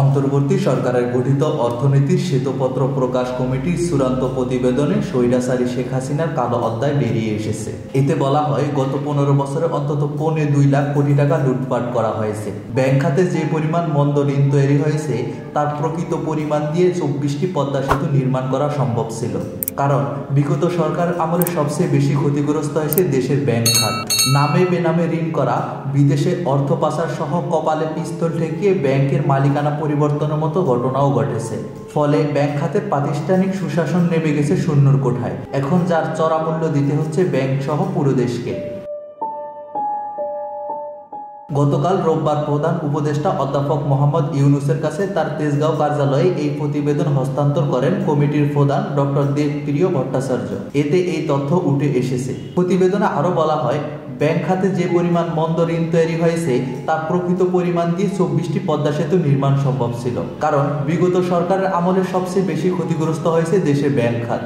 অন্তর্বর্তী সরকারের গঠিত অর্থনীতির শ্বেতপত্র প্রকাশ কমিটির চূড়ান্ত প্রতিবেদনে স্বৈরাচারী শেখ হাসিনার কালো অধ্যায় বেরিয়ে এসেছে। এতে বলা হয়, গত 15 বছরে অন্তত 2.25 লাখ কোটি টাকা লুটপাট করা হয়েছে। ব্যাংক খাতে যে পরিমাণ মন্দ ঋণ তৈরি হয়েছে তার প্রকৃত পরিমাণ দিয়ে 24টি পদ্মা সেতু নির্মাণ করা সম্ভব ছিল। কারণ বিগত সরকার আমলে সবচেয়ে বেশি ক্ষতিগ্রস্ত হয়েছে দেশের ব্যাংক খাত। নামে বেনামে ঋণ করা, বিদেশে অর্থ পাচার সহ কপালে পিস্তল ঠেকিয়ে ব্যাংকের মালিকানা পরিবর্তনের মতো ঘটনাও ঘটেছে। ফলে ব্যাংক খাতের প্রাতিষ্ঠানিক সুশাসন নেমে গেছে শূন্যর কোঠায়। এখন যার চড়া মূল্য দিতে হচ্ছে ব্যাংক সহ পুরো দেশকে। গতকাল রোববার প্রধান উপদেষ্টা অধ্যাপক মোহাম্মদ ইউনূসের কাছে তার তেজগাঁও কার্যালয়ে এই প্রতিবেদন হস্তান্তর করেন কমিটির প্রধান ডক্টর দেবপ্রিয় ভট্টাচার্য। এতে এই তথ্য উঠে এসেছে। প্রতিবেদনে আরও বলা হয়, ব্যাংক খাতে যে পরিমাণ মন্দ ঋণ তৈরি হয়েছে তার প্রকৃত পরিমাণ দিয়ে 24টি পদ্মা সেতু নির্মাণ সম্ভব ছিল। কারণ বিগত সরকারের আমলে সবচেয়ে বেশি ক্ষতিগ্রস্ত হয়েছে দেশের ব্যাংক খাত।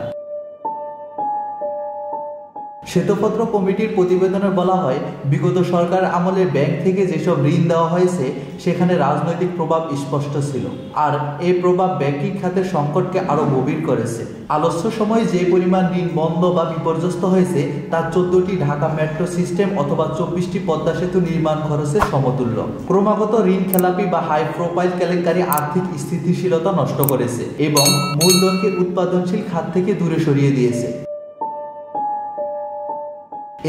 শ্বেতপত্র কমিটির প্রতিবেদনে বলা হয়, বিগত সরকারের আমলে ব্যাংক থেকে যেসব ঋণ দেওয়া হয়েছে সেখানে রাজনৈতিক প্রভাব স্পষ্ট ছিল, আর এই প্রভাব ব্যাংকিং খাতের সংকটকে আরও গভীর করেছে। আলস্য সময়ে যে পরিমাণ ঋণ বন্ধ বা বিপর্যস্ত হয়েছে তার 14টি ঢাকা মেট্রো সিস্টেম অথবা 24টি পদ্মা সেতু নির্মাণ খরচের সমতুল্য। ক্রমাগত ঋণ খেলাপি বা হাই প্রোফাইল কেলেঙ্কারি আর্থিক স্থিতিশীলতা নষ্ট করেছে এবং মূলধনকে উৎপাদনশীল খাত থেকে দূরে সরিয়ে দিয়েছে।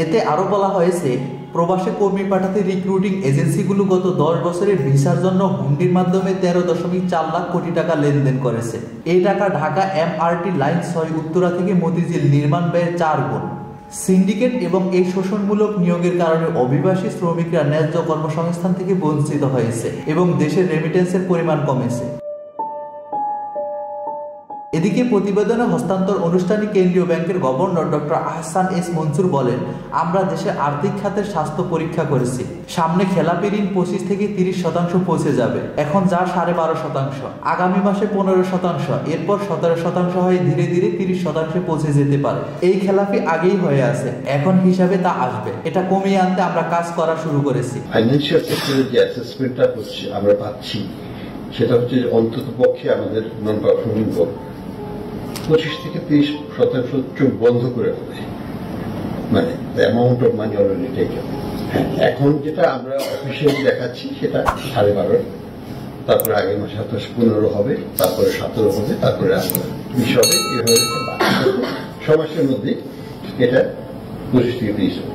এতে আরও বলা হয়েছে, প্রবাসে কর্মী পাঠাতে রিক্রুটিং এজেন্সিগুলো গত 10 বছরে ভিসার জন্য হুন্ডির মাধ্যমে 13.4 লাখ কোটি টাকা লেনদেন করেছে। এই টাকা ঢাকা এমআরটি লাইন 6 উত্তরা থেকে মতিঝিল নির্মাণ ব্যয়ের 4 গুণ। সিন্ডিকেট এবং এই শোষণমূলক নিয়োগের কারণে অভিবাসী শ্রমিকরা ন্যায্য কর্মসংস্থান থেকে বঞ্চিত হয়েছে এবং দেশের রেমিটেন্সের পরিমাণ কমেছে। এদিকে প্রতিবেদনে হস্তান্তর অনুষ্ঠানে কেন্দ্রীয় ব্যাংকের governor doctor Ahsan S Mansur বলেন, আমরা দেশের আর্থিক খাতের স্বাস্থ্য পরীক্ষা করেছি। সামনে খেলাপি ঋণ 25 থেকে 30% পৌঁছে যাবে। এখন যা 12.5%, আগামী মাসে 15%, এরপর 17% হয়ে ধীরে ধীরে 30% পৌঁছে যেতে পারে। এই খেলাপি আগেই হয়ে আছে, এখন হিসাবে তা আসবে। এটা কমিয়ে আনতে আমরা কাজ করা শুরু করেছি। ফাইন্যান্সিয়াল সেক্টরের যে অ্যাসেসমেন্টটা হচ্ছে আমরা পাচ্ছি, সেটা হচ্ছে অন্তত পক্ষে আমাদের নন পারফর্মিং 25 থেকে 30% চোখ বন্ধ করে ফেলে, মানে amount of money already taken. এখন যেটা আমরা অফিসিয়ালি দেখাচ্ছি সেটা 12.5, তারপরে আগের মাসে 15 হবে, তারপরে 17 হবে, তারপরে 20 হবে। এভাবে 6 মাসের মধ্যে এটা 25 থেকে 30 হবে।